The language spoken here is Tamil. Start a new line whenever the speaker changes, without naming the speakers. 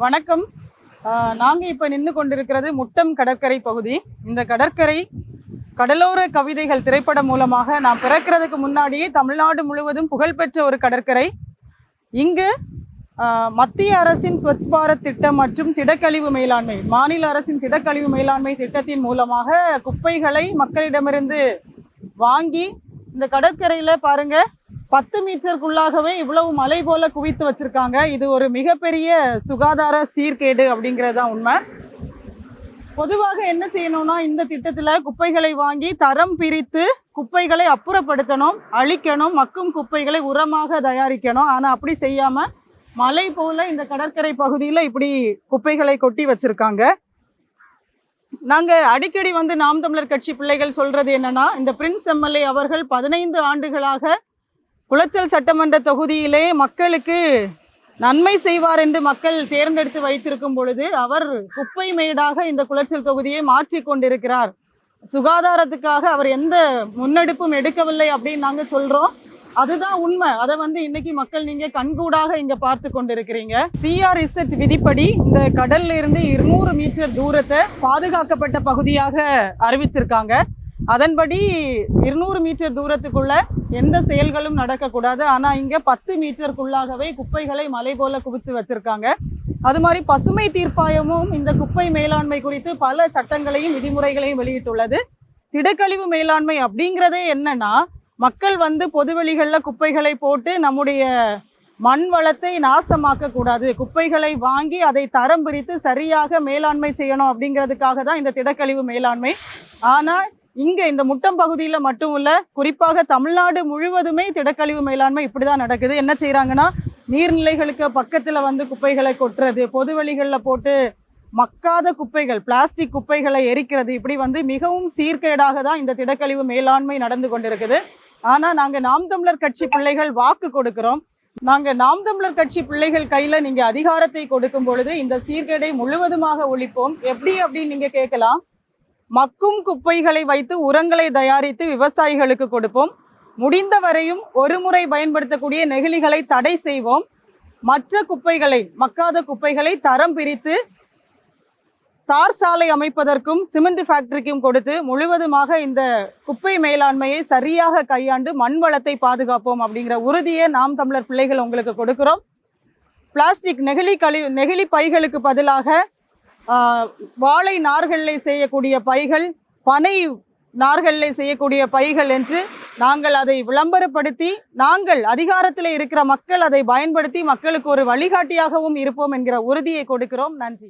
வணக்கம். நாங்கள் இப்போ நின்று கொண்டிருக்கிறது முட்டம் கடற்கரை பகுதி. இந்த கடற்கரை கடலோர கவிதைகள் திரைப்படம் மூலமாக நான் பிறக்கிறதுக்கு முன்னாடியே தமிழ்நாடு முழுவதும் புகழ்பெற்ற ஒரு கடற்கரை. இங்கு மத்திய அரசின் ஸ்வச் பாரத் திட்டம் மற்றும் திடக்கழிவு மேலாண்மை, மாநில அரசின் திடக்கழிவு மேலாண்மை திட்டத்தின் மூலமாக குப்பைகளை மக்களிடமிருந்து வாங்கி இந்த கடற்கரையில் பாருங்க 10 மீட்டருக்குள்ளாகவே இவ்வளவு மலை போல குவித்து வச்சிருக்காங்க. இது ஒரு மிகப்பெரிய சுகாதார சீர்கேடு அப்படிங்கிறதுதான் உண்மை. பொதுவாக என்ன செய்யணும்னா, இந்த திட்டத்தில் குப்பைகளை வாங்கி தரம் பிரித்து குப்பைகளை அப்புறப்படுத்தணும், அழிக்கணும், மக்கும் குப்பைகளை உரமாக தயாரிக்கணும். ஆனால் அப்படி செய்யாமல் மலை போல இந்த கடற்கரை பகுதியில் இப்படி குப்பைகளை கொட்டி வச்சிருக்காங்க. நாங்கள் அடிக்கடி நாம் தமிழர் கட்சி பிள்ளைகள் சொல்றது என்னன்னா, இந்த பிரின்ஸ் எம்எல்ஏ அவர்கள் 15 ஆண்டுகளாக குளச்சல் சட்டமன்ற தொகுதியிலே மக்களுக்கு நன்மை செய்வார் என்று மக்கள் தேர்ந்தெடுத்து வைத்திருக்கும் பொழுது அவர் குப்பை மேடாக இந்த குளச்சல் தொகுதியை மாற்றி கொண்டிருக்கிறார். சுகாதாரத்துக்காக அவர் எந்த முன்னெடுப்பும் எடுக்கவில்லை அப்படின்னு நாங்கள் சொல்கிறோம். அதுதான் உண்மை. அதை இன்னைக்கு மக்கள் நீங்கள் கண்கூடாக இங்கே பார்த்து கொண்டிருக்கிறீங்க. CRZ விதிப்படி இந்த கடல்ல இருந்து 200 மீட்டர் தூரத்தை பாதுகாக்கப்பட்ட பகுதியாக அறிவிச்சிருக்காங்க. அதன்படி 200 மீட்டர் தூரத்துக்குள்ள எந்த செயல்களும் நடக்கக்கூடாது. ஆனால் இங்கே 10 மீட்டருக்குள்ளாகவே குப்பைகளை மலை போல குவித்து வச்சிருக்காங்க. அது மாதிரி பசுமை தீர்ப்பாயமும் இந்த குப்பை மேலாண்மை குறித்து பல சட்டங்களையும் விதிமுறைகளையும் வெளியிட்டுள்ளது. திடக்கழிவு மேலாண்மை அப்படிங்கிறதே என்னன்னா, மக்கள் பொதுவெளிகளில் குப்பைகளை போட்டு நம்முடைய மண் வளத்தை நாசமாக்க கூடாது, குப்பைகளை வாங்கி அதை தரம் பிரித்து சரியாக மேலாண்மை செய்யணும் அப்படிங்கிறதுக்காக தான் இந்த திடக்கழிவு மேலாண்மை. ஆனால் இங்கே இந்த முட்டம் பகுதியில் மட்டும் இல்லை, குறிப்பாக தமிழ்நாடு முழுவதுமே திடக்கழிவு மேலாண்மை இப்படி தான் நடக்குது. என்ன செய்கிறாங்கன்னா, நீர்நிலைகளுக்கு பக்கத்தில் குப்பைகளை கொட்டுறது, பொதுவெளிகளில் போட்டு மக்காத குப்பைகள், பிளாஸ்டிக் குப்பைகளை எரிக்கிறது, இப்படி மிகவும் சீர்கேடாக தான் இந்த திடக்கழிவு மேலாண்மை நடந்து கொண்டிருக்குது. ஆனால் நாங்கள் நாம் தமிழர் கட்சி பிள்ளைகள் வாக்கு கொடுக்குறோம். நாங்கள் நாம் தமிழர் கட்சி பிள்ளைகள் கையில் நீங்கள் அதிகாரத்தை கொடுக்கும் பொழுது இந்த சீர்கேடை முழுவதுமாக ஒழிப்போம். எப்படி அப்படின்னு நீங்கள் கேட்கலாம். மக்கும் குப்பைகளை வைத்து உரங்களை தயாரித்து விவசாயிகளுக்கு கொடுப்போம். முடிந்த வரையும் ஒரு முறை பயன்படுத்தக்கூடிய நெகிழிகளை தடை செய்வோம். மற்ற குப்பைகளை, மக்காத குப்பைகளை தரம் பிரித்து தார் சாலை அமைப்பதற்கும் சிமெண்ட் ஃபேக்டரிக்கும் கொடுத்து முழுவதுமாக இந்த குப்பை மேலாண்மையை சரியாக கையாண்டு மண் வளத்தை பாதுகாப்போம் அப்படிங்கிற உறுதியை நாம் தமிழர் பிள்ளைகள் உங்களுக்கு கொடுக்கிறோம். பிளாஸ்டிக் நெகிழி பைகளுக்கு பதிலாக வாழை நார்களில் செய்யக்கூடிய பைகள், பனை நார்களில் செய்யக்கூடிய பைகள் என்று நாங்கள் அதை விளம்பரப்படுத்தி, நாங்கள் அதிகாரத்தில் இருக்கிற மக்கள் அதை பயன்படுத்தி மக்களுக்கு ஒரு வழிகாட்டியாகவும் இருப்போம் என்கிற உறுதியை கொடுக்கிறோம். நன்றி.